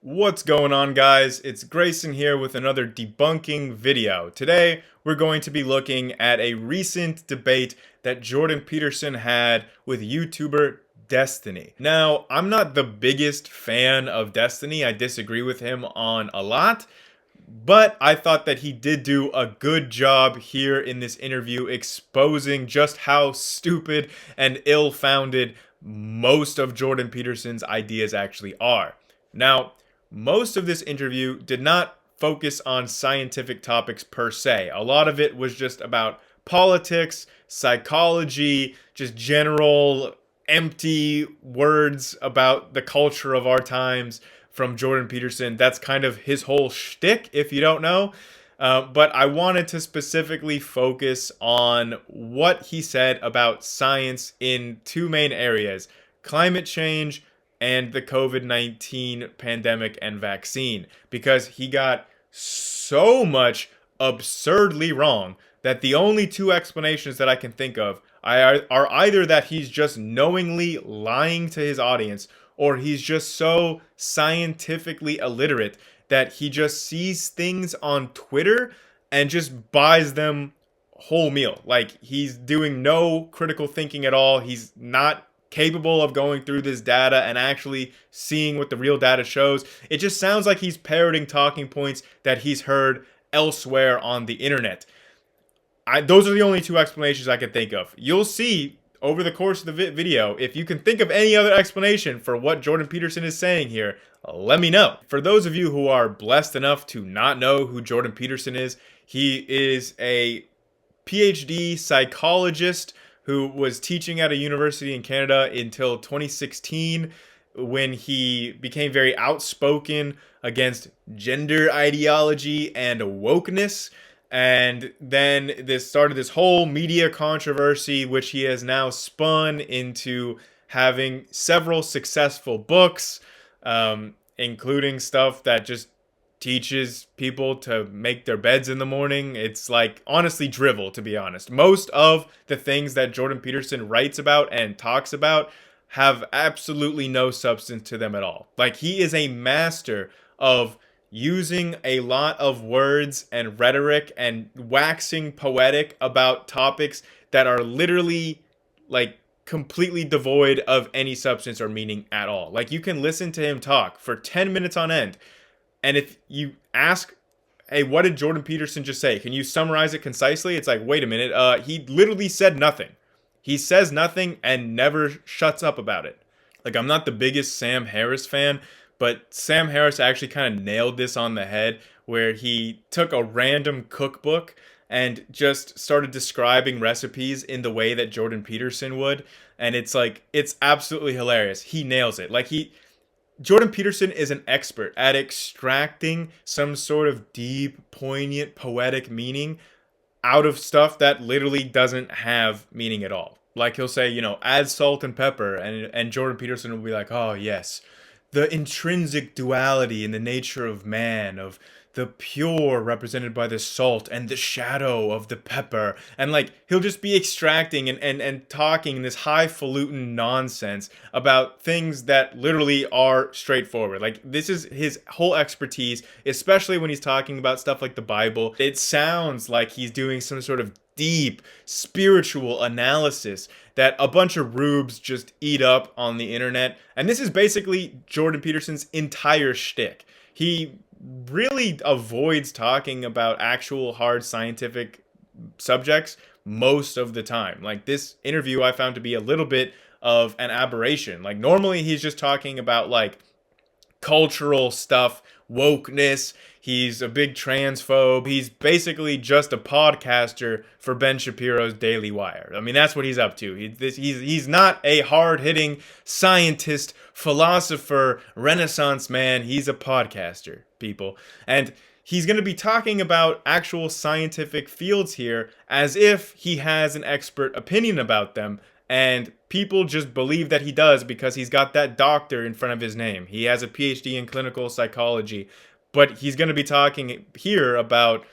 What's going on, guys? It's Grayson here with another debunking video. Today, we're going to be looking at a recent debate that Jordan Peterson had with YouTuber Destiny. Now, I'm not the biggest fan of Destiny. I disagree with him on a lot, but I thought that he did do a good job here in this interview exposing just how stupid and ill-founded most of Jordan Peterson's ideas actually are. Now, most of this interview did not focus on scientific topics per se. A lot of it was just about politics, psychology, just general empty words about the culture of our times from Jordan Peterson. That's kind of his whole shtick, if you don't know. But I wanted to specifically focus on what he said about science in two main areas: climate change and the COVID-19 pandemic and vaccine, because he got so much absurdly wrong that the only two explanations that I can think of are either that he's just knowingly lying to his audience, or he's just so scientifically illiterate that he just sees things on Twitter and just buys them whole meal. Like, he's doing no critical thinking at all. He's not capable of going through this data and actually seeing what the real data shows. It just sounds like he's parroting talking points that he's heard elsewhere on the internet. Those are the only two explanations I can think of. You'll see over the course of the video, if you can think of any other explanation for what Jordan Peterson is saying here, let me know. For those of you who are blessed enough to not know who Jordan Peterson is, he is a PhD psychologist who was teaching at a university in Canada until 2016, when he became very outspoken against gender ideology and wokeness. And then this started this whole media controversy, which he has now spun into having several successful books, including stuff that just teaches people to make their beds in the morning. It's like, honestly, drivel, to be honest. Most of the things that Jordan Peterson writes about and talks about have absolutely no substance to them at all. Like, he is a master of using a lot of words and rhetoric and waxing poetic about topics that are literally, like, completely devoid of any substance or meaning at all. Like, you can listen to him talk for 10 minutes on end, and if you ask, hey, what did Jordan Peterson just say? Can you summarize it concisely? It's like, wait a minute. He literally said nothing. He says nothing and never shuts up about it. Like, I'm not the biggest Sam Harris fan, but Sam Harris actually kind of nailed this on the head, where he took a random cookbook and just started describing recipes in the way that Jordan Peterson would. And it's like, it's absolutely hilarious. He nails it. Like, Jordan Peterson is an expert at extracting some sort of deep, poignant, poetic meaning out of stuff that literally doesn't have meaning at all. Like, he'll say, add salt and pepper, and Jordan Peterson will be like, oh yes, the intrinsic duality in the nature of man, of the pure represented by the salt and the shadow of the pepper. And like, he'll just be extracting and talking this highfalutin nonsense about things that literally are straightforward. Like, this is his whole expertise, especially when he's talking about stuff like the Bible. It sounds like he's doing some sort of deep spiritual analysis that a bunch of rubes just eat up on the internet. And this is basically Jordan Peterson's entire shtick. He really avoids talking about actual hard scientific subjects most of the time. Like, this interview I found to be a little bit of an aberration. Like, normally he's just talking about like cultural stuff, wokeness. He's a big transphobe. He's basically just a podcaster for Ben Shapiro's Daily Wire. I mean, that's what he's up to. He's not a hard-hitting scientist, philosopher, Renaissance man. He's a podcaster, people. And he's going to be talking about actual scientific fields here as if he has an expert opinion about them. And people just believe that he does because he's got that doctor in front of his name. He has a PhD in clinical psychology. But he's going to be talking here about,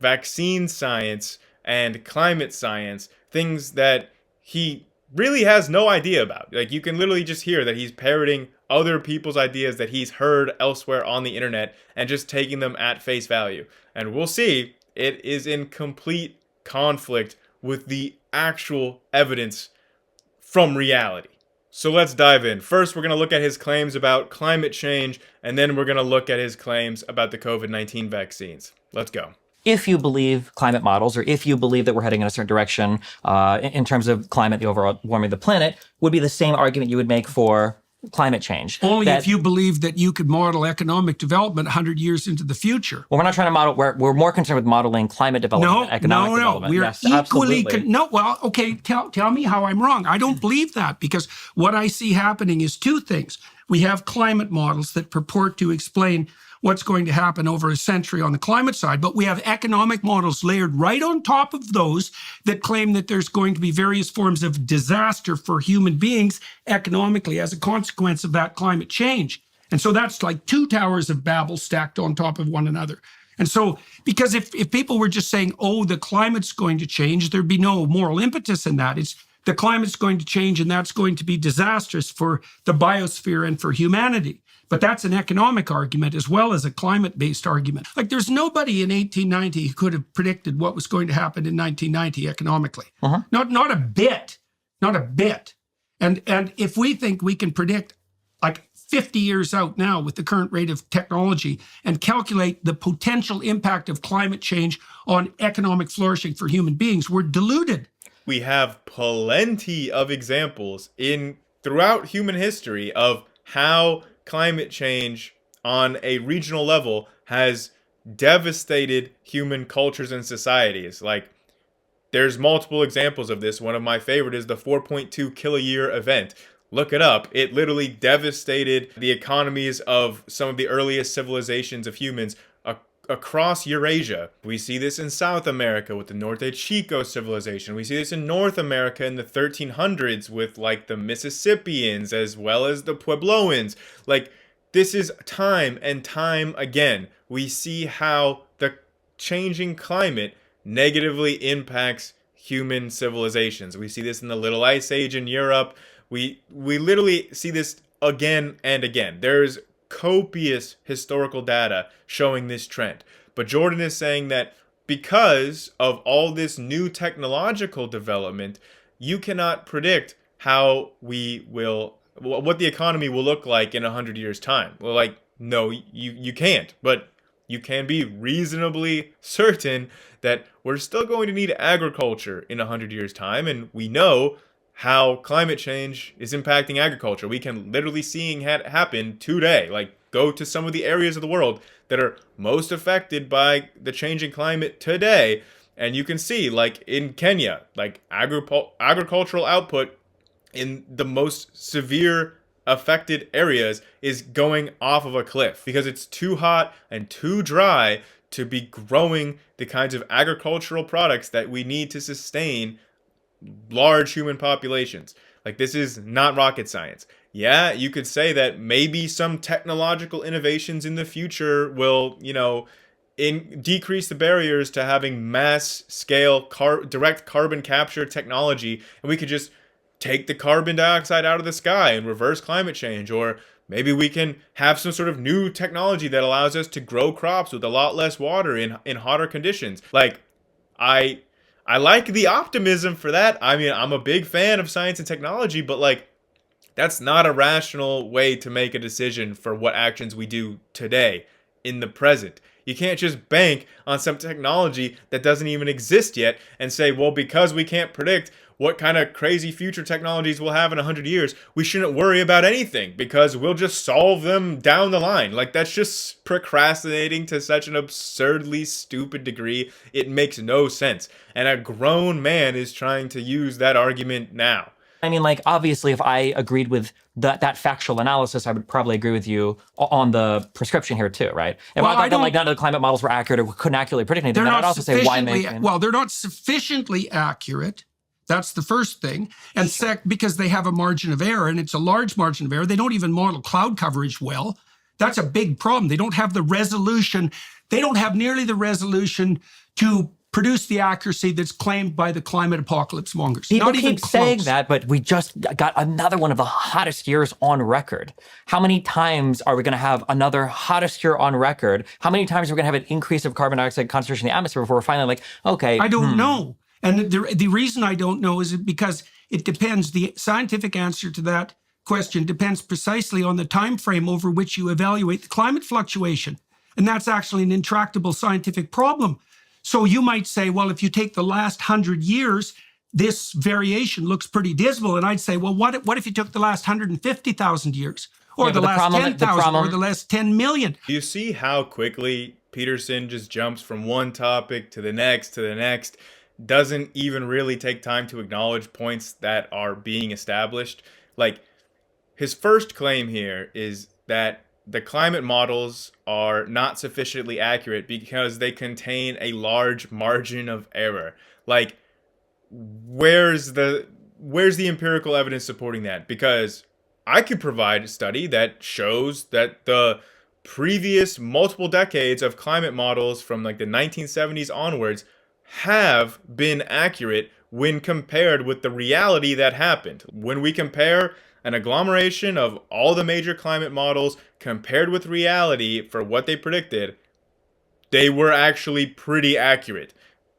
vaccine science and climate science, things that he really has no idea about. Like, you can literally just hear that he's parroting other people's ideas that he's heard elsewhere on the internet and just taking them at face value. And we'll see, it is in complete conflict with the actual evidence from reality. So let's dive in. First, we're going to look at his claims about climate change, and then we're going to look at his claims about the COVID-19 vaccines. Let's go. If you believe climate models, or if you believe that we're heading in a certain direction in terms of climate, the overall warming of the planet, would be the same argument you would make for climate change. Only if you believe that you could model economic development 100 years into the future. Well, we're not trying to model, we're more concerned with modeling climate development, economic development. We're yes, equally, okay, tell me how I'm wrong. I don't believe that, because what I see happening is two things. We have climate models that purport to explain what's going to happen over a century on the climate side, but we have economic models layered right on top of those that claim that there's going to be various forms of disaster for human beings economically as a consequence of that climate change. And so that's like two towers of Babel stacked on top of one another. And so, because if people were just saying, oh, the climate's going to change, there'd be no moral impetus in that. It's the climate's going to change, and that's going to be disastrous for the biosphere and for humanity. But that's an economic argument as well as a climate-based argument. Like, there's nobody in 1890 who could have predicted what was going to happen in 1990 economically. Not a bit. Not a bit. And if we think we can predict like 50 years out now with the current rate of technology and calculate the potential impact of climate change on economic flourishing for human beings, we're deluded. We have plenty of examples throughout human history of how climate change on a regional level has devastated human cultures and societies. Like, there's multiple examples of this. One of my favorite is the 4.2 kiloyear event. Look it up. It literally devastated the economies of some of the earliest civilizations of humans across Eurasia. We see this in South America with the Norte Chico civilization. We see this in North America in the 1300s with like the Mississippians as well as the Puebloans. Like, this is time and time again. We see how the changing climate negatively impacts human civilizations. We see this in the Little Ice Age in Europe. We literally see this again and again. There's copious historical data showing this trend. But Jordan is saying that because of all this new technological development, you cannot predict what the economy will look like in 100 years' time. Well, like, no, you can't. But you can be reasonably certain that we're still going to need agriculture in 100 years' time, and we know how climate change is impacting agriculture. We can literally seeing happen today. Like, go to some of the areas of the world that are most affected by the changing climate today, and you can see, like in Kenya, like agricultural output in the most severe affected areas is going off of a cliff because it's too hot and too dry to be growing the kinds of agricultural products that we need to sustain large human populations. Like, this is not rocket science. Yeah, you could say that maybe some technological innovations in the future will, decrease the barriers to having mass scale direct carbon capture technology, and we could just take the carbon dioxide out of the sky and reverse climate change. Or maybe we can have some sort of new technology that allows us to grow crops with a lot less water in hotter conditions. Like, I like the optimism for that. I mean, I'm a big fan of science and technology, but like, that's not a rational way to make a decision for what actions we do today in the present. You can't just bank on some technology that doesn't even exist yet and say, well, because we can't predict what kind of crazy future technologies we'll have in 100 years, we shouldn't worry about anything because we'll just solve them down the line. Like, that's just procrastinating to such an absurdly stupid degree. It makes no sense. And a grown man is trying to use that argument now. I mean, like, obviously, if I agreed with that factual analysis, I would probably agree with you on the prescription here too, right? If I thought that like none of the climate models were accurate or couldn't accurately predict anything, then I'd also say why make them? Well, they're not sufficiently accurate. That's the first thing. And because they have a margin of error, and it's a large margin of error, they don't even model cloud coverage well. That's a big problem. They don't have the resolution. They don't have nearly the resolution to produce the accuracy that's claimed by the climate apocalypse mongers. People Not even keep saying close. that, but we just got another one of the hottest years on record. How many times are we going to have another hottest year on record? How many times are we going to have an increase of carbon dioxide concentration in the atmosphere before we're finally like, okay. I don't know. And the reason I don't know is because it depends. The scientific answer to that question depends precisely on the time frame over which you evaluate the climate fluctuation. And that's actually an intractable scientific problem. So you might say, well, if you take the last 100 years, this variation looks pretty dismal. And I'd say, well, what if you took the last 150,000 years? Or the last 10,000 or the last 10 million? You see how quickly Peterson just jumps from one topic to the next, doesn't even really take time to acknowledge points that are being established. Like, his first claim here is that the climate models are not sufficiently accurate because they contain a large margin of error. Like, where's the empirical evidence supporting that? Because I could provide a study that shows that the previous multiple decades of climate models from like the 1970s onwards have been accurate when compared with the reality that happened. When we compare an agglomeration of all the major climate models compared with reality for what they predicted, they were actually pretty accurate.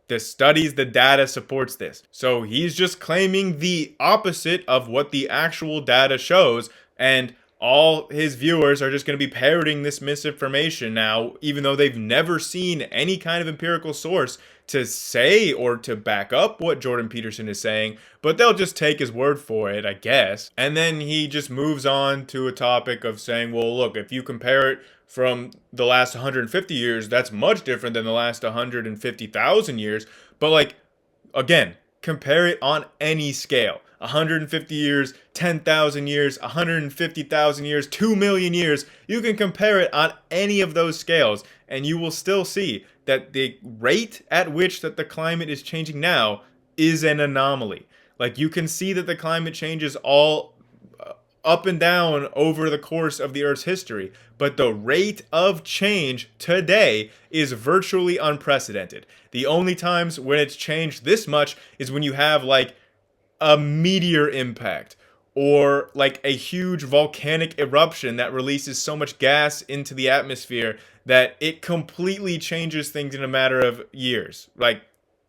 The studies, the data supports this. So he's just claiming the opposite of what the actual data shows, and all his viewers are just going to be parroting this misinformation now, even though they've never seen any kind of empirical source to say or to back up what Jordan Peterson is saying, but they'll just take his word for it, I guess. And then he just moves on to a topic of saying, well, look, if you compare it from the last 150 years, that's much different than the last 150,000 years. But like, again, compare it on any scale. 150 years, 10,000 years, 150,000 years, 2 million years. You can compare it on any of those scales, and you will still see that the rate at which that the climate is changing now is an anomaly. Like, you can see that the climate changes all up and down over the course of the Earth's history, but the rate of change today is virtually unprecedented. The only times when it's changed this much is when you have like a meteor impact or like a huge volcanic eruption that releases so much gas into the atmosphere that it completely changes things in a matter of years. Like,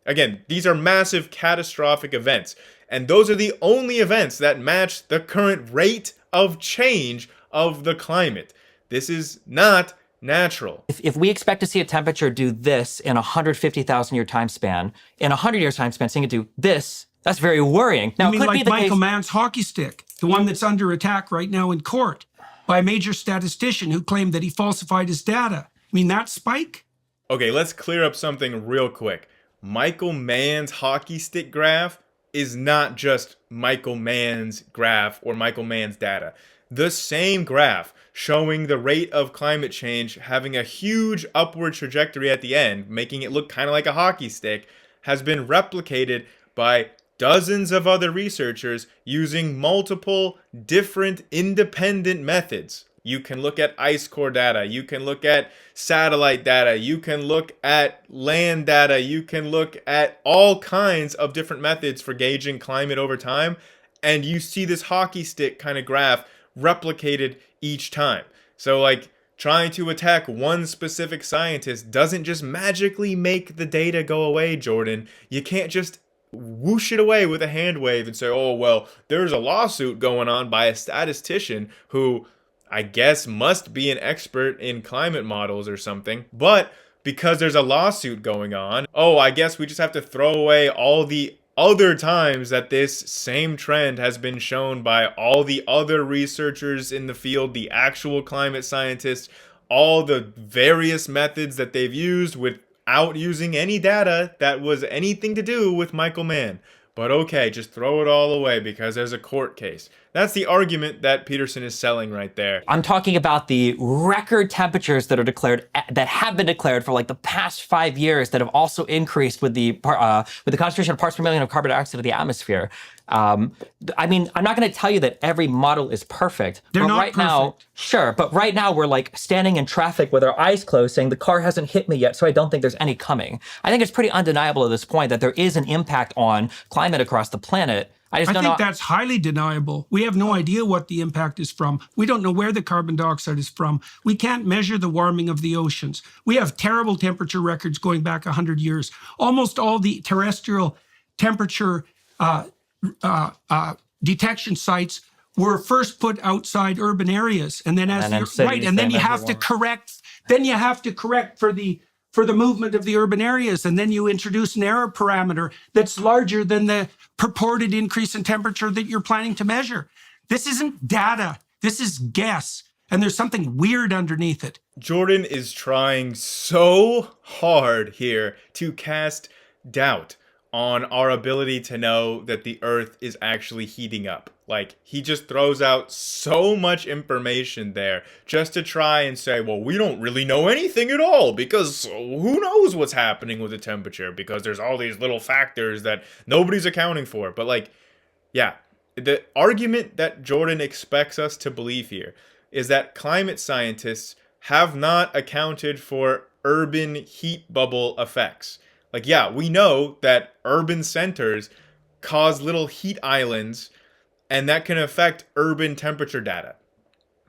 again, these are massive catastrophic events, and those are the only events that match the current rate of change of the climate. This is not natural. If we expect to see a temperature do this in a 150,000 year time span, in a 100 year time span, seeing it do this, that's very worrying. Now, you mean it could like be the Michael case. Mann's hockey stick, the one that's under attack right now in court by a major statistician who claimed that he falsified his data? I mean, that spike? Okay, let's clear up something real quick. Michael Mann's hockey stick graph is not just Michael Mann's graph or Michael Mann's data. The same graph showing the rate of climate change having a huge upward trajectory at the end, making it look kind of like a hockey stick, has been replicated by dozens of other researchers using multiple different independent methods. You can look at ice core data, you can look at satellite data, you can look at land data, you can look at all kinds of different methods for gauging climate over time, and you see this hockey stick kind of graph replicated each time. So like, trying to attack one specific scientist doesn't just magically make the data go away, Jordan. You can't just whoosh it away with a hand wave and say, oh, well, there's a lawsuit going on by a statistician who I guess must be an expert in climate models or something. But because there's a lawsuit going on, oh, I guess we just have to throw away all the other times that this same trend has been shown by all the other researchers in the field, the actual climate scientists, all the various methods that they've used without using any data that was anything to do with Michael Mann. But okay, just throw it all away because there's a court case. That's the argument that Peterson is selling right there. I'm talking about the record temperatures that are declared, that have been declared for like the past 5 years, that have also increased with the concentration of parts per million of carbon dioxide in the atmosphere. I mean, I'm not going to tell you that every model is perfect. They're not right perfect. Now, sure, but right now we're like standing in traffic with our eyes closed saying the car hasn't hit me yet, so I don't think there's any coming. I think it's pretty undeniable at this point that there is an impact on climate across the planet. I think that's highly deniable. We have no idea what the impact is from. We don't know where the carbon dioxide is from. We can't measure the warming of the oceans. We have terrible temperature records going back 100 years. Almost all the terrestrial temperature detection sites were first put outside urban areas, and then then you have to correct. Then you have to correct for the movement of the urban areas, and then you introduce an error parameter that's larger than the purported increase in temperature that you're planning to measure. This isn't data. This is guess, and there's something weird underneath it. Jordan is trying so hard here to cast doubt on our ability to know that the Earth is actually heating up. Like, he just throws out so much information there just to try and say, well, we don't really know anything at all because who knows what's happening with the temperature, because there's all these little factors that nobody's accounting for. But like, yeah, the argument that Jordan expects us to believe here is that climate scientists have not accounted for urban heat bubble effects. Like, yeah, we know that urban centers cause little heat islands, and that can affect urban temperature data.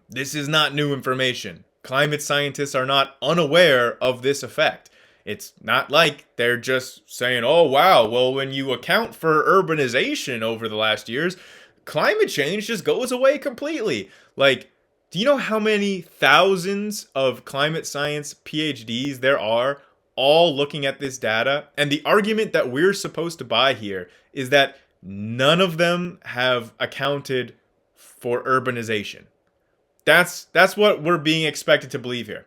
This is not new information. Climate scientists are not unaware of this effect. It's not like they're just saying, oh, wow, well, when you account for urbanization over the last years, climate change just goes away completely. Like, do you know how many thousands of climate science PhDs there are all looking at this data? And the argument that we're supposed to buy here is that none of them have accounted for urbanization. That's what we're being expected to believe here.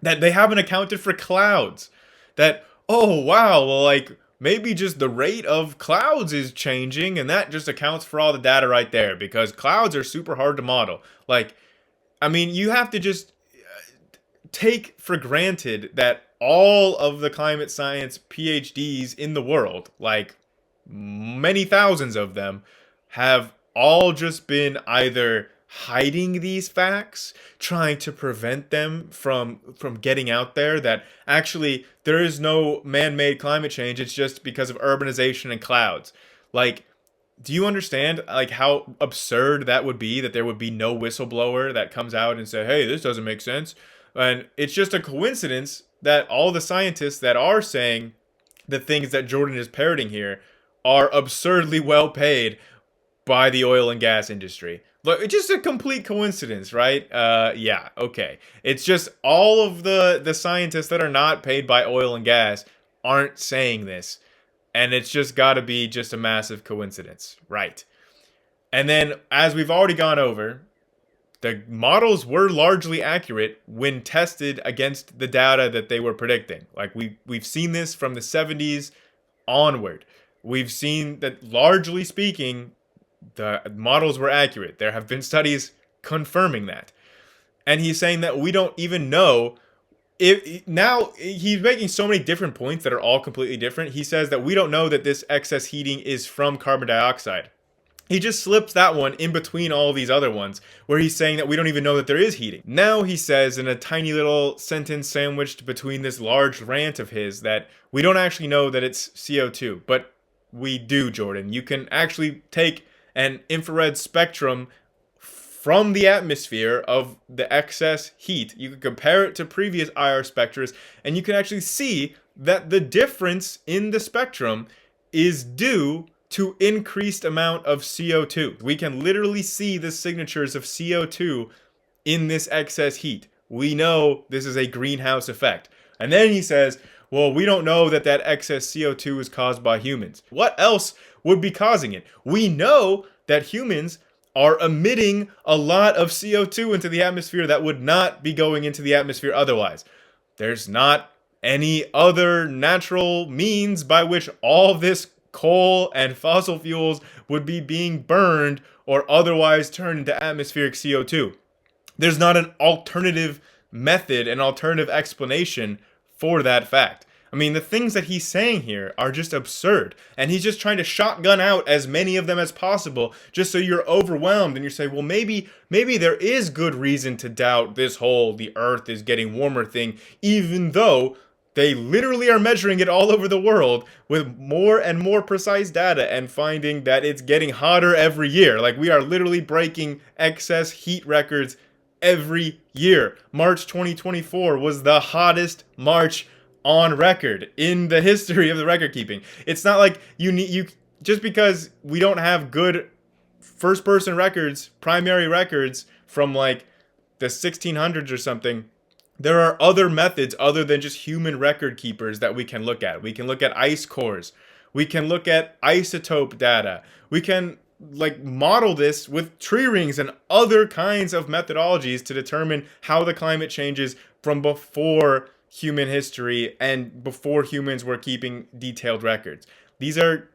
That they haven't accounted for clouds. That, oh, wow, well, like, maybe just the rate of clouds is changing, and that just accounts for all the data right there, because clouds are super hard to model. Like, I mean, you have to just take for granted that all of the climate science PhDs in the world, like many thousands of them, have all just been either hiding these facts, trying to prevent them from getting out there, that actually there is no man-made climate change, it's just because of urbanization and clouds. Like, do you understand like how absurd that would be, that there would be no whistleblower that comes out and say, hey, this doesn't make sense? And it's just a coincidence that all the scientists that are saying the things that Jordan is parroting here are absurdly well paid by the oil and gas industry. Look, it's just a complete coincidence, right? Yeah, okay. It's just all of the scientists that are not paid by oil and gas aren't saying this. And it's just got to be just a massive coincidence, right? And then, as we've already gone over, the models were largely accurate when tested against the data that they were predicting. Like, we've seen this from the 70s onward. We've seen that, largely speaking, the models were accurate. There have been studies confirming that. And he's saying that we don't even know if now he's making so many different points that are all completely different. He says that we don't know that this excess heating is from carbon dioxide. He just slips that one in between all these other ones where he's saying that we don't even know that there is heating. Now he says in a tiny little sentence sandwiched between this large rant of his that we don't actually know that it's CO2, but we do, Jordan. You can actually take an infrared spectrum from the atmosphere of the excess heat. You can compare it to previous IR specters, and you can actually see that the difference in the spectrum is due to increased amount of CO2. We can literally see the signatures of CO2 in this excess heat. We know this is a greenhouse effect. And then he says, well, we don't know that that excess CO2 is caused by humans. What else would be causing it? We know that humans are emitting a lot of CO2 into the atmosphere that would not be going into the atmosphere otherwise. There's not any other natural means by which all this coal and fossil fuels would be being burned or otherwise turned into atmospheric CO2. There's not an alternative method, an alternative explanation for that fact. I mean, the things that he's saying here are just absurd. And he's just trying to shotgun out as many of them as possible just so you're overwhelmed and you say, well, maybe there is good reason to doubt this whole the earth is getting warmer thing, even though they literally are measuring it all over the world with more and more precise data and finding that it's getting hotter every year. Like, we are literally breaking excess heat records every year. March 2024 was the hottest March on record in the history of the record keeping. It's not like you just because we don't have good first person records, primary records from like the 1600s or something. There are other methods other than just human record keepers that we can look at. We can look at ice cores. We can look at isotope data. We can like model this with tree rings and other kinds of methodologies to determine how the climate changes from before human history and before humans were keeping detailed records. These are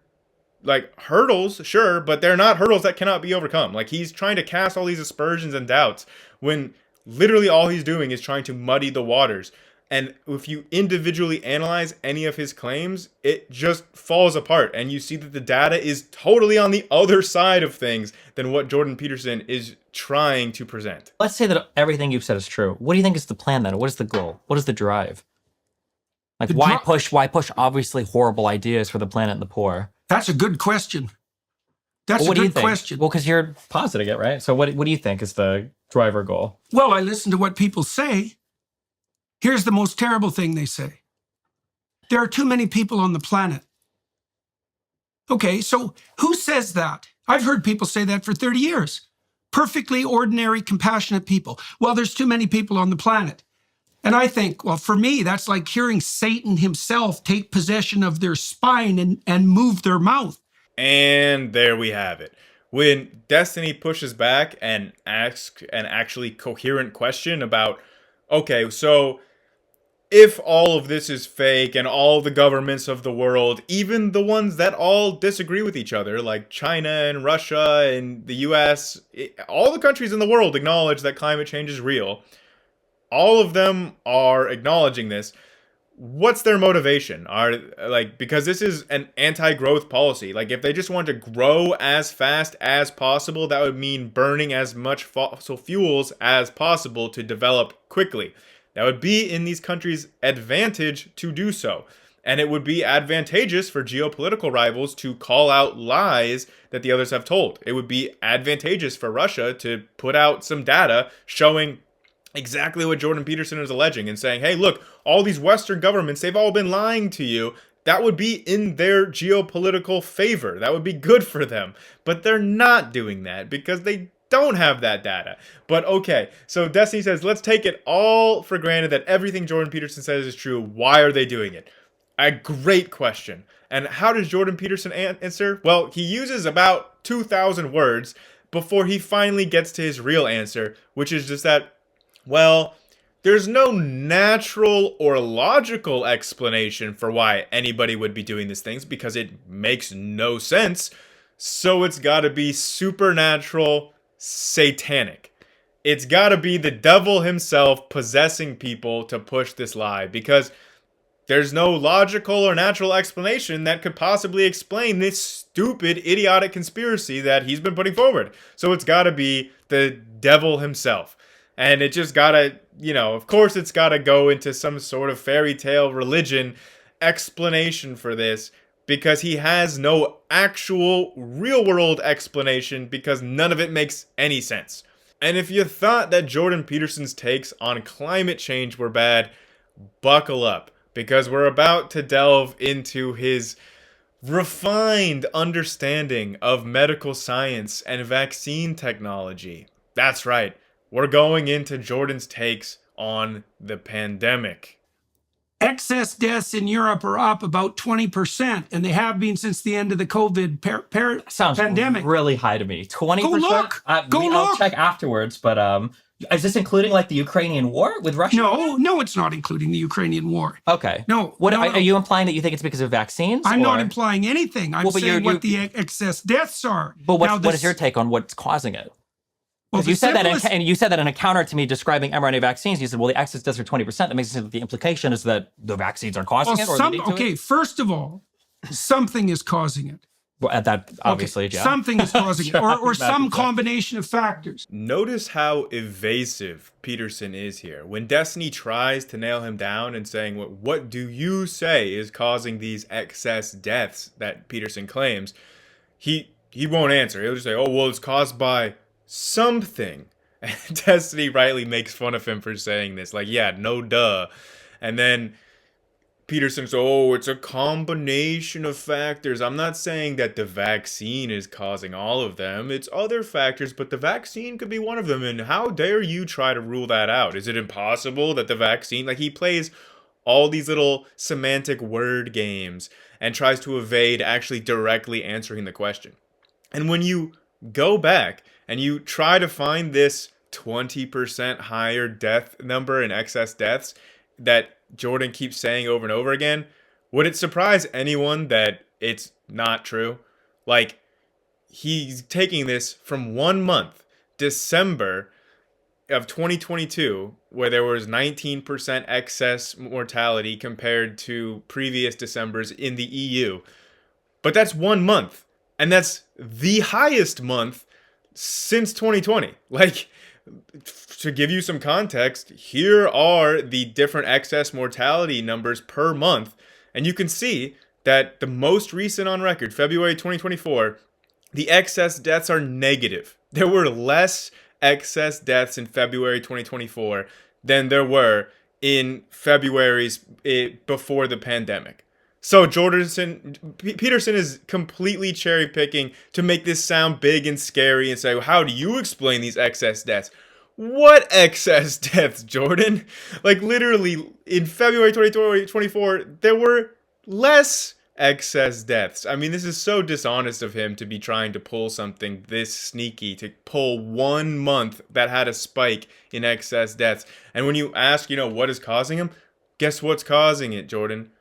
like hurdles, sure, but they're not hurdles that cannot be overcome. Like, he's trying to cast all these aspersions and doubts when literally all he's doing is trying to muddy the waters. And if you individually analyze any of his claims, it just falls apart. And you see that the data is totally on the other side of things than what Jordan Peterson is trying to present. Let's say that everything you've said is true. What do you think is the plan then? What is the goal? What is the drive? Like, why push obviously horrible ideas for the planet and the poor? That's a good question. That's a good question. Well, because you're positing it, right? So what do you think is the driver goal? Well, I listen to what people say. Here's the most terrible thing they say. There are too many people on the planet. Okay, so who says that? I've heard people say that for 30 years. Perfectly ordinary, compassionate people. Well, there's too many people on the planet. And I think, well, for me, that's like hearing Satan himself take possession of their spine and move their mouth. And there we have it. When Destiny pushes back and asks an actually coherent question about, okay, so if all of this is fake and all the governments of the world, even the ones that all disagree with each other, like China and Russia and the US, all the countries in the world acknowledge that climate change is real. All of them are acknowledging this. What's their motivation? Because this is an anti-growth policy. Like, if they just want to grow as fast as possible, that would mean burning as much fossil fuels as possible to develop quickly. That would be in these countries' advantage to do so. And it would be advantageous for geopolitical rivals to call out lies that the others have told. It would be advantageous for Russia to put out some data showing exactly what Jordan Peterson is alleging and saying, hey, look, all these Western governments, they've all been lying to you. That would be in their geopolitical favor. That would be good for them. But they're not doing that because they don't have that data. But okay, so Destiny says, let's take it all for granted that everything Jordan Peterson says is true. Why are they doing it? A great question. And how does Jordan Peterson answer? Well, he uses about 2,000 words before he finally gets to his real answer, which is just that, well, there's no natural or logical explanation for why anybody would be doing these things because it makes no sense. So it's got to be supernatural, satanic. It's got to be the devil himself possessing people to push this lie because there's no logical or natural explanation that could possibly explain this stupid, idiotic conspiracy that he's been putting forward. So it's got to be the devil himself. And it just gotta, of course it's gotta go into some sort of fairy tale religion explanation for this because he has no actual real world explanation because none of it makes any sense. And if you thought that Jordan Peterson's takes on climate change were bad, buckle up because we're about to delve into his refined understanding of medical science and vaccine technology. That's right. We're going into Jordan's takes on the pandemic. Excess deaths in Europe are up about 20%, and they have been since the end of the COVID pandemic. Sounds really high to me. 20%? Go look. I'll check afterwards, but is this including like the Ukrainian war with Russia? No, it's not including the Ukrainian war. Okay. No. Are you implying that you think it's because of vaccines? I'm not implying anything. I'm saying what the excess deaths are. But what is your take on what's causing it? Well, you said and you said that in a counter to me describing mRNA vaccines. You said, well, the excess deaths are 20%. That makes it seem that the implication is that the vaccines are causing it or leading to it. First of all, something is causing it. Well, that obviously, yeah. Something is causing it, or some combination of factors. Notice how evasive Peterson is here. When Destiny tries to nail him down and saying, what do you say is causing these excess deaths that Peterson claims, he won't answer. He'll just say, oh, well, it's caused by something. And Destiny rightly makes fun of him for saying this. Like, yeah, no duh. And then Peterson says, oh, it's a combination of factors. I'm not saying that the vaccine is causing all of them. It's other factors, but the vaccine could be one of them. And how dare you try to rule that out? Is it impossible that the vaccine... Like, he plays all these little semantic word games and tries to evade actually directly answering the question. And when you go back and you try to find this 20% higher death number in excess deaths that Jordan keeps saying over and over again, would it surprise anyone that it's not true? Like, he's taking this from 1 month, December of 2022, where there was 19% excess mortality compared to previous Decembers in the EU. But that's 1 month. And that's the highest month since 2020. Like, to give you some context, here are the different excess mortality numbers per month. And you can see that the most recent on record, February 2024, the excess deaths are negative. There were less excess deaths in February 2024 than there were in February's before the pandemic. So Peterson is completely cherry picking to make this sound big and scary and say, well, how do you explain these excess deaths? What excess deaths, Jordan? Like, literally, in February 2024, there were less excess deaths. I mean, this is so dishonest of him to be trying to pull something this sneaky, to pull 1 month that had a spike in excess deaths. And when you ask, what is causing them? Guess what's causing it, Jordan?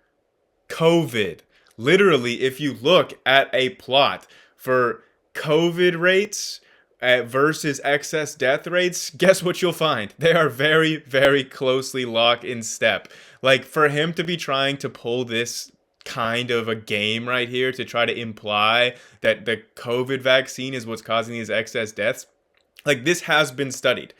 COVID. Literally, if you look at a plot for COVID rates versus excess death rates, guess what you'll find? They are very, very closely locked in step. Like, for him to be trying to pull this kind of a game right here to try to imply that the COVID vaccine is what's causing these excess deaths, like, this has been studied.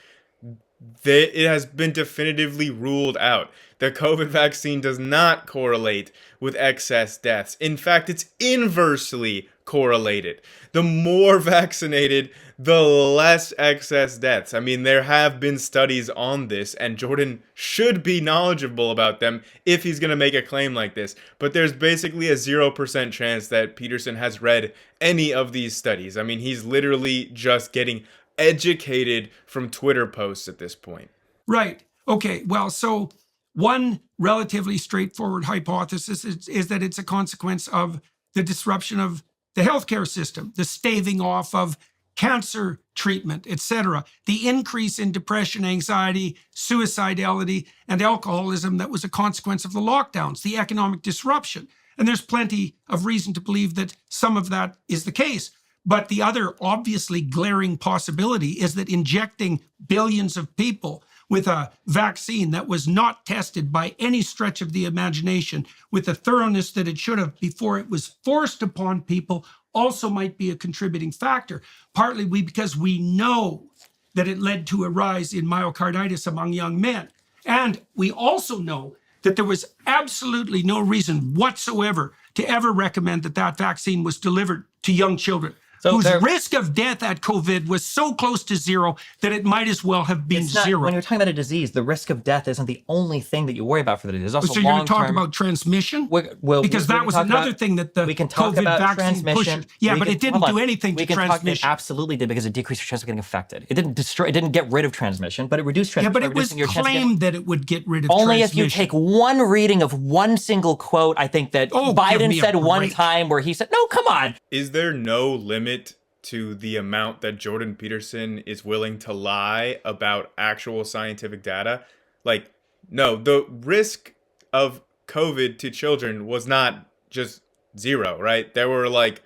It has been definitively ruled out. The COVID vaccine does not correlate with excess deaths. In fact, it's inversely correlated. The more vaccinated, the less excess deaths. I mean, there have been studies on this, and Jordan should be knowledgeable about them if he's going to make a claim like this. But there's basically a 0% chance that Peterson has read any of these studies. I mean, he's literally just getting educated from Twitter posts at this point. Right. Okay. Well, so one relatively straightforward hypothesis is that it's a consequence of the disruption of the healthcare system, the staving off of cancer treatment, etc., the increase in depression, anxiety, suicidality, and alcoholism that was a consequence of the lockdowns, the economic disruption. And there's plenty of reason to believe that some of that is the case. But the other obviously glaring possibility is that injecting billions of people with a vaccine that was not tested by any stretch of the imagination with the thoroughness that it should have before it was forced upon people also might be a contributing factor, partly because we know that it led to a rise in myocarditis among young men. And we also know that there was absolutely no reason whatsoever to ever recommend that that vaccine was delivered to young children. Whose risk of death at COVID was so close to zero that it might as well have been zero. When you're talking about a disease, the risk of death isn't the only thing that you worry about for the disease. There's also so you're going to talk about transmission? Because that was another thing that the COVID vaccine pushed. Yeah, but it didn't do anything to transmission. It absolutely did, because it decreased your chance of getting infected. It didn't get rid of transmission, but it reduced transmission. Yeah, but it was claimed that it would get rid of transmission. Only if you take one reading of one single quote. I think that Biden said one time where he said, no, come on. Is there no limit to the amount that Jordan Peterson is willing to lie about actual scientific data? Like, no, the risk of COVID to children was not just zero, right? There were like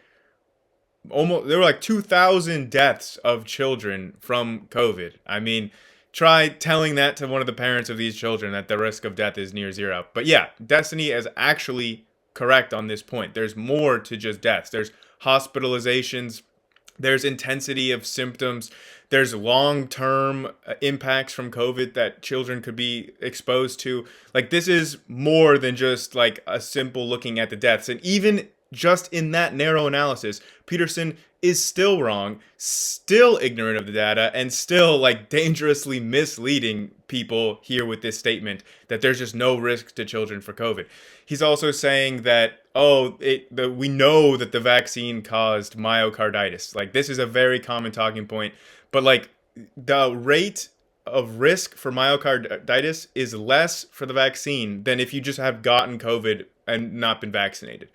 there were like 2,000 deaths of children from COVID. I mean, try telling that to one of the parents of these children that the risk of death is near zero. But yeah, Destiny is actually correct on this point. There's more to just deaths. There's hospitalizations, there's intensity of symptoms, there's long-term impacts from COVID that children could be exposed to. Like, this is more than just like a simple looking at the deaths. And even just in that narrow analysis, Peterson is still wrong, still ignorant of the data, and still like dangerously misleading people here with this statement that there's just no risk to children for COVID. He's also saying that, we know that the vaccine caused myocarditis. Like, this is a very common talking point, but like the rate of risk for myocarditis is less for the vaccine than if you just have gotten COVID and not been vaccinated.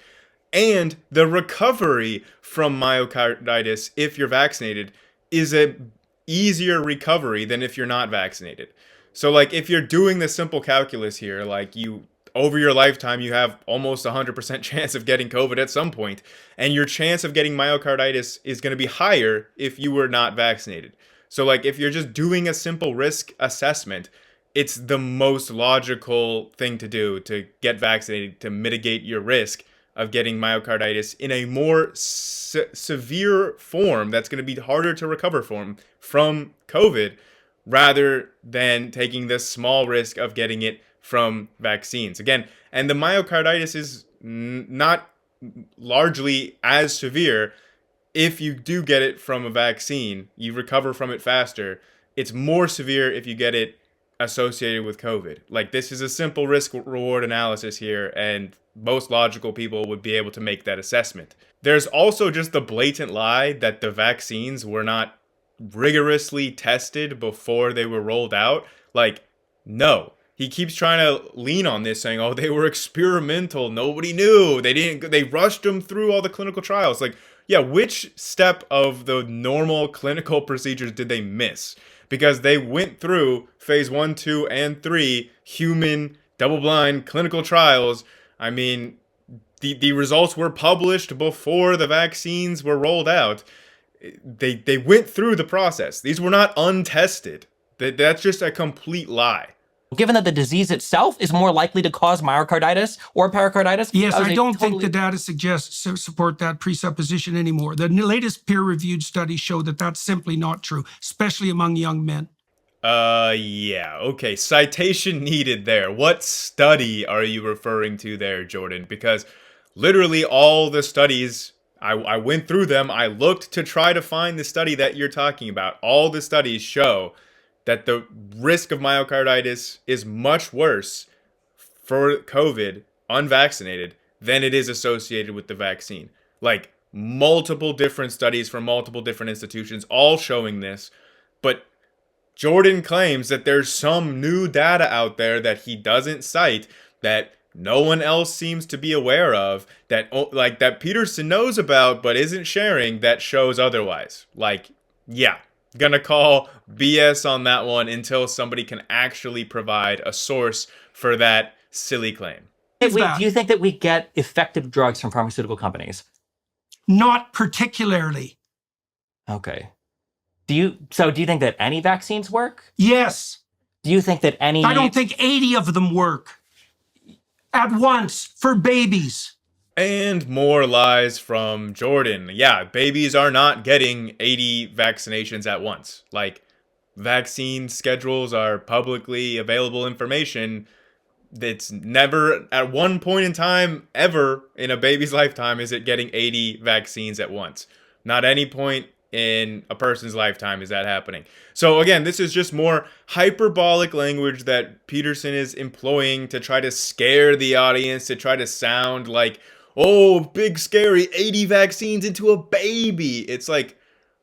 And the recovery from myocarditis, if you're vaccinated, is a easier recovery than if you're not vaccinated. So like, if you're doing the simple calculus here, like over your lifetime, you have almost 100% chance of getting COVID at some point, and your chance of getting myocarditis is going to be higher if you were not vaccinated. So like, if you're just doing a simple risk assessment, it's the most logical thing to do to get vaccinated to mitigate your risk of getting myocarditis in a more severe form that's going to be harder to recover from COVID, rather than taking the small risk of getting it from vaccines. Again, and the myocarditis is not largely as severe. If you do get it from a vaccine, you recover from it faster. It's more severe if you get it associated with COVID. Like, this is a simple risk reward analysis here, and most logical people would be able to make that assessment. There's also just the blatant lie that the vaccines were not rigorously tested before they were rolled out. Like, no. He keeps trying to lean on this, saying, oh, they were experimental. Nobody knew. They rushed them through all the clinical trials. Like, yeah, which step of the normal clinical procedures did they miss? Because they went through phase 1, 2, and 3 human double-blind clinical trials. I mean, the results were published before the vaccines were rolled out. They went through the process. These were not untested. That's just a complete lie. Given that the disease itself is more likely to cause myocarditis or pericarditis? Yes, I don't think the data suggests support that presupposition anymore. The latest peer-reviewed studies show that that's simply not true, especially among young men. Yeah, okay. Citation needed there. What study are you referring to there, Jordan? Because literally all the studies, I went through them. I looked to try to find the study that you're talking about. All the studies show that the risk of myocarditis is much worse for COVID unvaccinated than it is associated with the vaccine. Like, multiple different studies from multiple different institutions all showing this, but Jordan claims that there's some new data out there that he doesn't cite, that no one else seems to be aware of, that Peterson knows about but isn't sharing, that shows otherwise. Like, yeah, gonna call BS on that one until somebody can actually provide a source for that silly claim. Do you think that we get effective drugs from pharmaceutical companies? Not particularly. Okay. Do you think that any vaccines work? Yes. Do you think that any... I don't think 80 of them work at once for babies. And more lies from Jordan. Yeah, babies are not getting 80 vaccinations at once. Like, vaccine schedules are publicly available information. It's never, at one point in time, ever in a baby's lifetime, is it getting 80 vaccines at once. Not any point in a person's lifetime is that happening. So again, this is just more hyperbolic language that Peterson is employing to try to scare the audience, to try to sound like, oh, big scary 80 vaccines into a baby. It's like,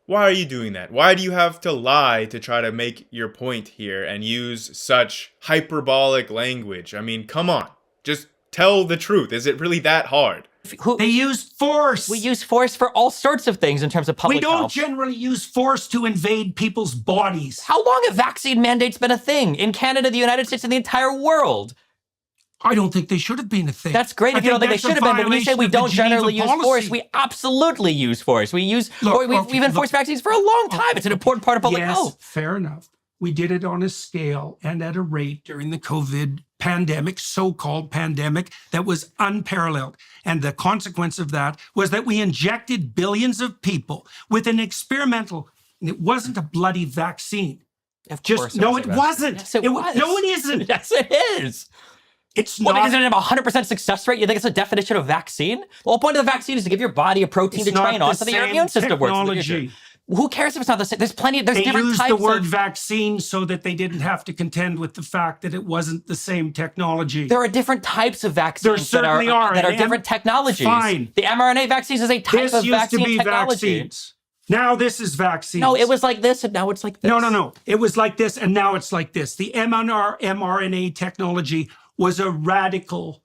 why are you doing that? Why do you have to lie to try to make your point here and use such hyperbolic language? I mean, come on, just tell the truth. Is it really that hard? They use force. We use force for all sorts of things in terms of public health. We don't generally use force to invade people's bodies. How long have vaccine mandates been a thing in Canada, the United States, and the entire world? I don't think they should have been a thing. That's great if you don't think they should have been, but when you say we don't generally use force, we absolutely use force. We've enforced vaccines for a long time. It's an important part of public health. Fair enough. We did it on a scale and at a rate during the COVID pandemic, so-called pandemic, that was unparalleled. And the consequence of that was that we injected billions of people with an experimental, and it wasn't a bloody vaccine. Of course. No, it wasn't. Yes, it was. No, it isn't. Yes, it is. It's not. Because it doesn't have a 100% success rate? You think it's a definition of vaccine? The whole point of the vaccine is to give your body a protein to train on so that your immune system works. Who cares if it's not the same? There's different types. They used the word vaccine so that they didn't have to contend with the fact that it wasn't the same technology. There are different types of vaccines that are different technologies. Fine. The mRNA vaccines is a type of vaccine technology. Vaccines. Now this is vaccines. No, it was like this and now it's like this. No. It was like this and now it's like this. The mRNA technology was a radical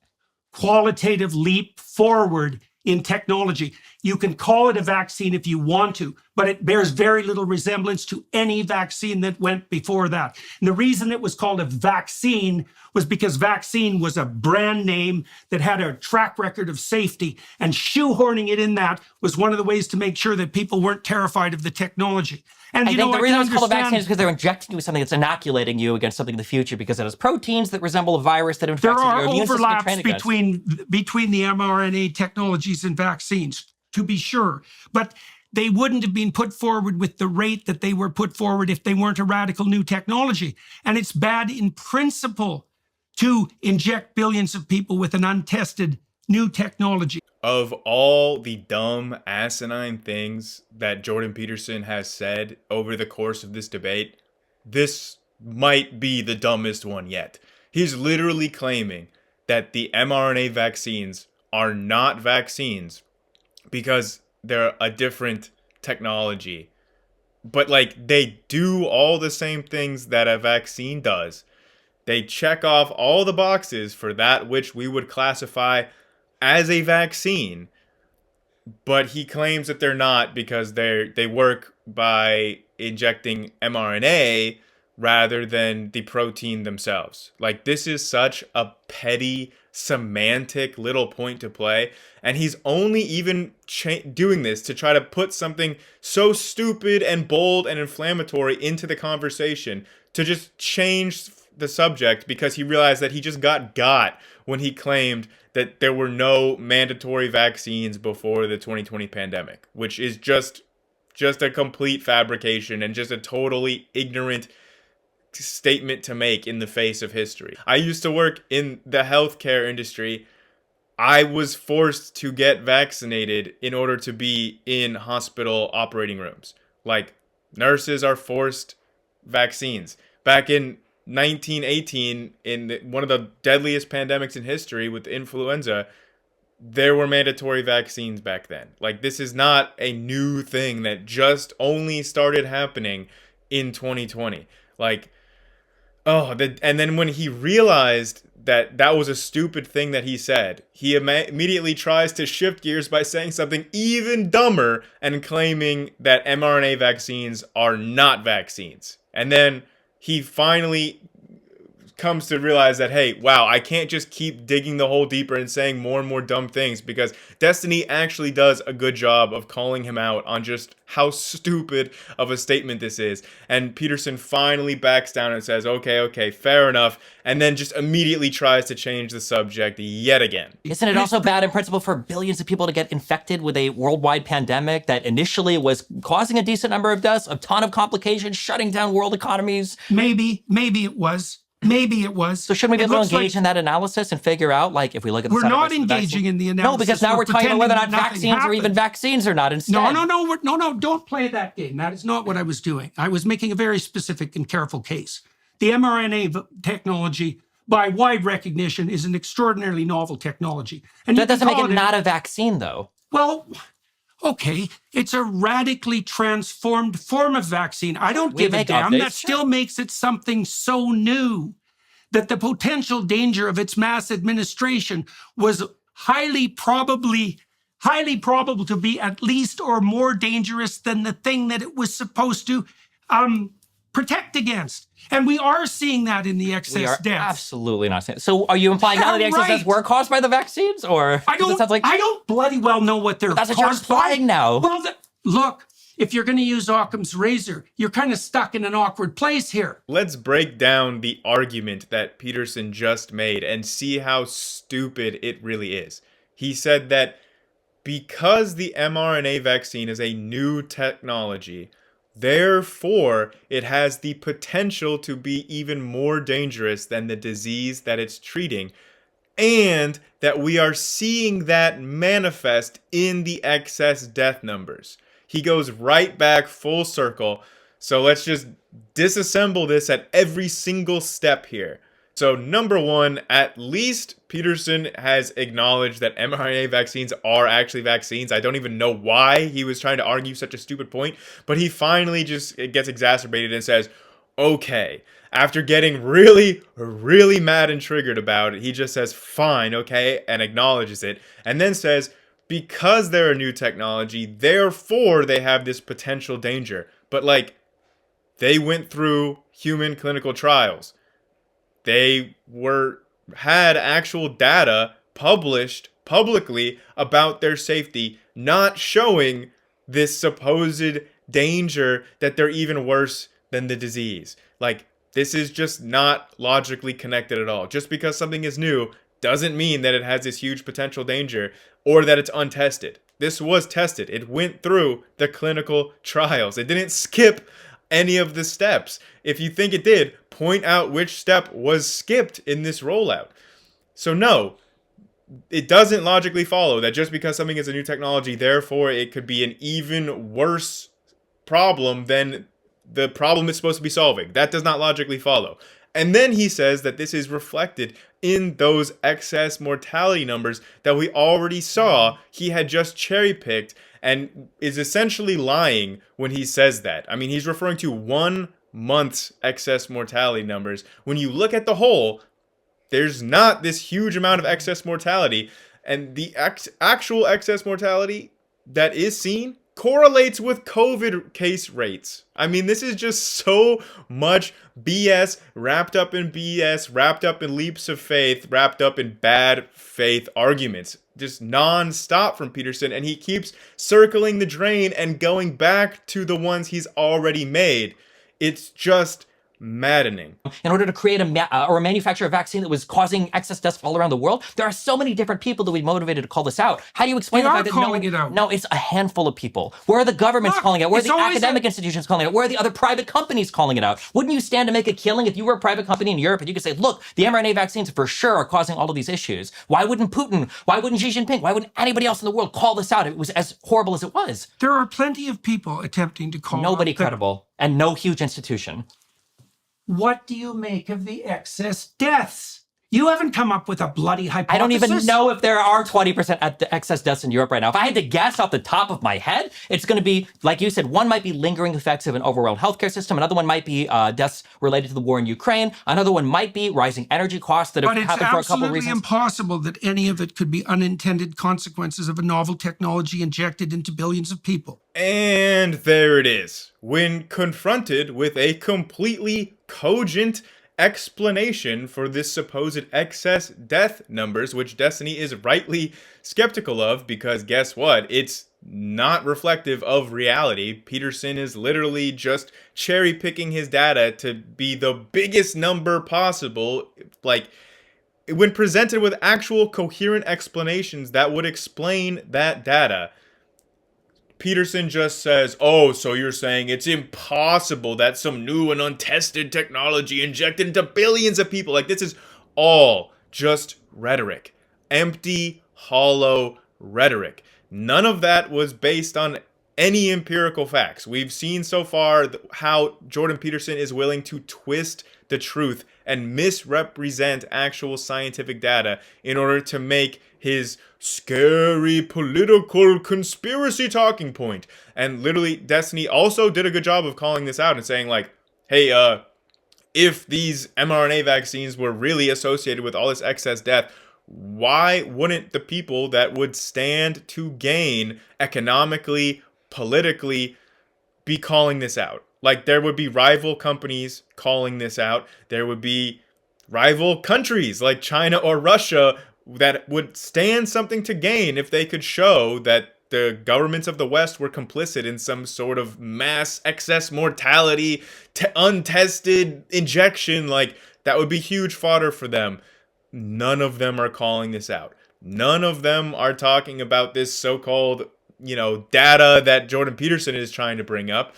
qualitative leap forward in technology. You can call it a vaccine if you want to, but it bears very little resemblance to any vaccine that went before that. And the reason it was called a vaccine was because vaccine was a brand name that had a track record of safety, and shoehorning it in that was one of the ways to make sure that people weren't terrified of the technology. And I think the reason it's called a vaccine is because they're injecting you with something that's inoculating you against something in the future because it has proteins that resemble a virus that infects your immune system. There are overlaps between the mRNA technologies and vaccines, to be sure, but they wouldn't have been put forward with the rate that they were put forward if they weren't a radical new technology. And it's bad in principle to inject billions of people with an untested new technology. Of all the dumb, asinine things that Jordan Peterson has said over the course of this debate, this might be the dumbest one yet. He's literally claiming that the mRNA vaccines are not vaccines because they're a different technology. But like, they do all the same things that a vaccine does. They check off all the boxes for that which we would classify as a vaccine, but he claims that they're not because they work by injecting mRNA rather than the protein themselves. Like, this is such a petty semantic little point to play, and he's only even doing this to try to put something so stupid and bold and inflammatory into the conversation to just change the subject because he realized that he just got when he claimed that there were no mandatory vaccines before the 2020 pandemic, which is just a complete fabrication and just a totally ignorant statement to make in the face of history. I used to work in the healthcare industry. I was forced to get vaccinated in order to be in hospital operating rooms. Like, nurses are forced vaccines. Back in 1918, in one of the deadliest pandemics in history with influenza, there were mandatory vaccines back then. Like, this is not a new thing that just only started happening in 2020. Like, and then when he realized that that was a stupid thing that he said, he immediately tries to shift gears by saying something even dumber and claiming that mRNA vaccines are not vaccines. And then he finally comes to realize that, hey, wow, I can't just keep digging the hole deeper and saying more and more dumb things, because Destiny actually does a good job of calling him out on just how stupid of a statement this is. And Peterson finally backs down and says, okay, fair enough, and then just immediately tries to change the subject yet again. Isn't it also bad in principle for billions of people to get infected with a worldwide pandemic that initially was causing a decent number of deaths, a ton of complications, shutting down world economies? Maybe it was. Maybe it was. So shouldn't we be able to engage in that analysis and figure out, like, if we look at the we're not engaging in the analysis. No, because now we're talking about whether or not vaccines are even vaccines or not instead. No, don't play that game. That is not what I was doing. I was making a very specific and careful case. The mRNA technology, by wide recognition, is an extraordinarily novel technology. And that doesn't make it not a vaccine, though. Well, okay, it's a radically transformed form of vaccine. I don't give a damn. That still makes it something so new that the potential danger of its mass administration was highly probable to be at least or more dangerous than the thing that it was supposed to protect against. And we are seeing that in the excess deaths. Absolutely not saying. So are you implying none of the excess deaths were caused by the vaccines? Or I don't bloody well know what they're caused by. That's what you're implying now. Well, look, if you're going to use Occam's razor, you're kind of stuck in an awkward place here. Let's break down the argument that Peterson just made and see how stupid it really is. He said that because the mRNA vaccine is a new technology, therefore it has the potential to be even more dangerous than the disease that it's treating, and that we are seeing that manifest in the excess death numbers. He goes right back full circle. So let's just disassemble this at every single step here. So number one, at least Peterson has acknowledged that mRNA vaccines are actually vaccines. I don't even know why he was trying to argue such a stupid point, but he finally just gets exacerbated and says, okay, after getting really, really mad and triggered about it, he just says, fine, okay, and acknowledges it, and then says, because they're a new technology, therefore they have this potential danger. But like, they went through human clinical trials. They had actual data published publicly about their safety, not showing this supposed danger that they're even worse than the disease. Like, this is just not logically connected at all. Just because something is new doesn't mean that it has this huge potential danger or that it's untested. This was tested. It went through the clinical trials. It didn't skip any of the steps. If you think it did, point out which step was skipped in this rollout. So no, it doesn't logically follow that just because something is a new technology, therefore it could be an even worse problem than the problem it's supposed to be solving. That does not logically follow. And then he says that this is reflected in those excess mortality numbers that we already saw he had just cherry-picked, and is essentially lying when he says that. I mean, he's referring to 1 month's excess mortality numbers. When you look at the whole, there's not this huge amount of excess mortality, and the actual excess mortality that is seen correlates with COVID case rates. I mean, this is just so much BS wrapped up in BS, wrapped up in leaps of faith, wrapped up in bad faith arguments. Just non-stop from Peterson, and he keeps circling the drain and going back to the ones he's already made. It's just maddening. In order to create or manufacture a vaccine that was causing excess deaths all around the world, there are so many different people that we motivated to call this out. How do you explain the fact that no, it's a handful of people? Where are the governments calling it out? Where are the academic institutions calling it out? Where are the other private companies calling it out? Wouldn't you stand to make a killing if you were a private company in Europe and you could say, look, the mRNA vaccines for sure are causing all of these issues? Why wouldn't Putin? Why wouldn't Xi Jinping? Why wouldn't anybody else in the world call this out if it was as horrible as it was? There are plenty of people attempting to call Nobody credible and no huge institution. What do you make of the excess deaths? You haven't come up with a bloody hypothesis. I don't even know if there are 20% at the excess deaths in Europe right now. If I had to guess off the top of my head, it's going to be, like you said, one might be lingering effects of an overwhelmed healthcare system. Another one might be deaths related to the war in Ukraine. Another one might be rising energy costs that have happened for a couple of reasons. But it's absolutely impossible that any of it could be unintended consequences of a novel technology injected into billions of people. And there it is. When confronted with a completely cogent explanation for this supposed excess death numbers, which Destiny is rightly skeptical of, because guess what? It's not reflective of reality. Peterson is literally just cherry picking his data to be the biggest number possible. Like, when presented with actual coherent explanations that would explain that data, Peterson just says, oh, so you're saying it's impossible that some new and untested technology injected into billions of people. Like, this is all just rhetoric. Empty, hollow rhetoric. None of that was based on any empirical facts. We've seen so far how Jordan Peterson is willing to twist the truth and misrepresent actual scientific data in order to make his scary political conspiracy talking point. And literally, Destiny also did a good job of calling this out and saying, like, hey, if these mRNA vaccines were really associated with all this excess death, why wouldn't the people that would stand to gain economically, politically, be calling this out? Like, there would be rival companies calling this out. There would be rival countries like China or Russia that would stand something to gain if they could show that the governments of the West were complicit in some sort of mass excess mortality, untested injection. Like, that would be huge fodder for them. None of them are calling this out. None of them are talking about this so-called, data that Jordan Peterson is trying to bring up,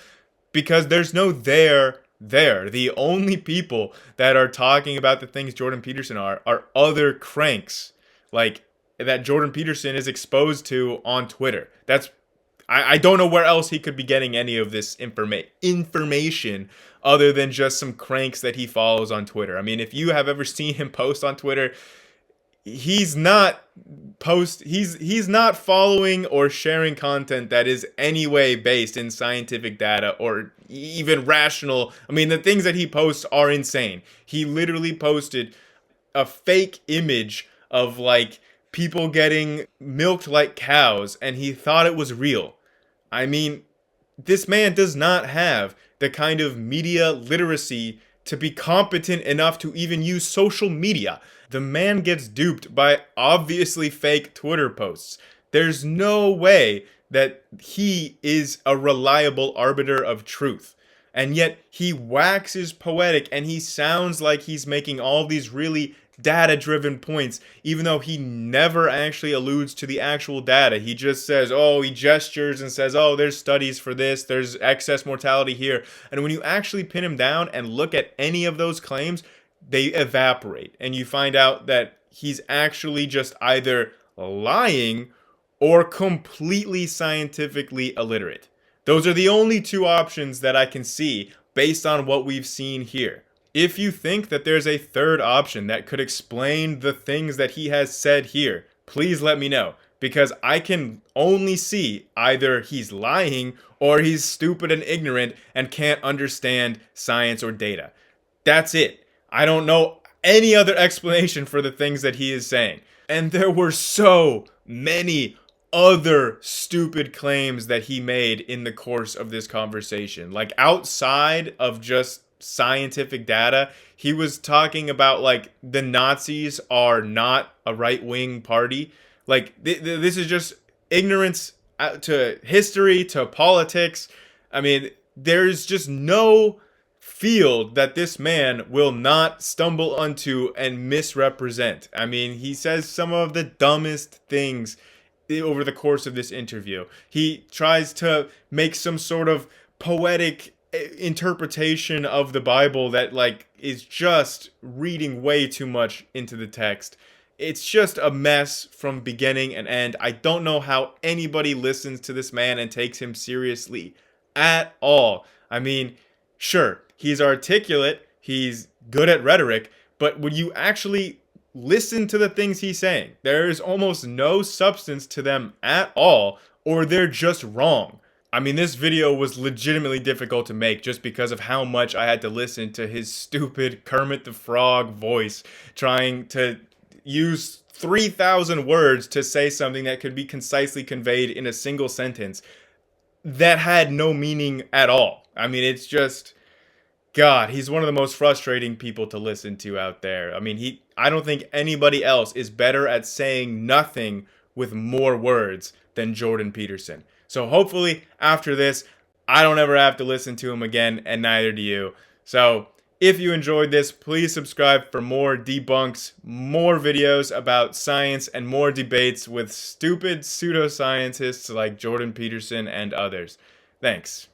because there's no there. The only people that are talking about the things Jordan Peterson are other cranks like that Jordan Peterson is exposed to on Twitter. I don't know where else he could be getting any of this information other than just some cranks that he follows on Twitter. I mean, if you have ever seen him post on Twitter, he's not following or sharing content that is any way based in scientific data or even rational. I mean, the things that he posts are insane. He literally posted a fake image of like people getting milked like cows, and he thought it was real. I mean, this man does not have the kind of media literacy to be competent enough to even use social media. The man gets duped by obviously fake Twitter posts. There's no way that he is a reliable arbiter of truth. And yet he waxes poetic and he sounds like he's making all these really data-driven points, even though he never actually alludes to the actual data. He just says, he gestures and says, there's studies for this, there's excess mortality here. And when you actually pin him down and look at any of those claims, they evaporate. And you find out that he's actually just either lying or completely scientifically illiterate. Those are the only two options that I can see based on what we've seen here. If you think that there's a third option that could explain the things that he has said here, please let me know, because I can only see either he's lying or he's stupid and ignorant and can't understand science or data. That's it. I don't know any other explanation for the things that he is saying. And there were so many other stupid claims that he made in the course of this conversation. Like, outside of just scientific data, he was talking about like the Nazis are not a right-wing party. Like, this is just ignorance to history, to politics. I mean, there's just no field that this man will not stumble onto and misrepresent. I mean, he says some of the dumbest things over the course of this interview. He tries to make some sort of poetic interpretation of the Bible that like is just reading way too much into the text. It's just a mess from beginning and end. I don't know how anybody listens to this man and takes him seriously at all. I mean, sure, he's articulate, he's good at rhetoric, but would you actually listen to the things he's saying? There is almost no substance to them at all, or they're just wrong. I mean, this video was legitimately difficult to make just because of how much I had to listen to his stupid Kermit the Frog voice trying to use 3,000 words to say something that could be concisely conveyed in a single sentence that had no meaning at all. I mean, it's just, God, he's one of the most frustrating people to listen to out there. I mean, I don't think anybody else is better at saying nothing with more words than Jordan Peterson. So hopefully after this, I don't ever have to listen to him again, and neither do you. So if you enjoyed this, please subscribe for more debunks, more videos about science, and more debates with stupid pseudoscientists like Jordan Peterson and others. Thanks.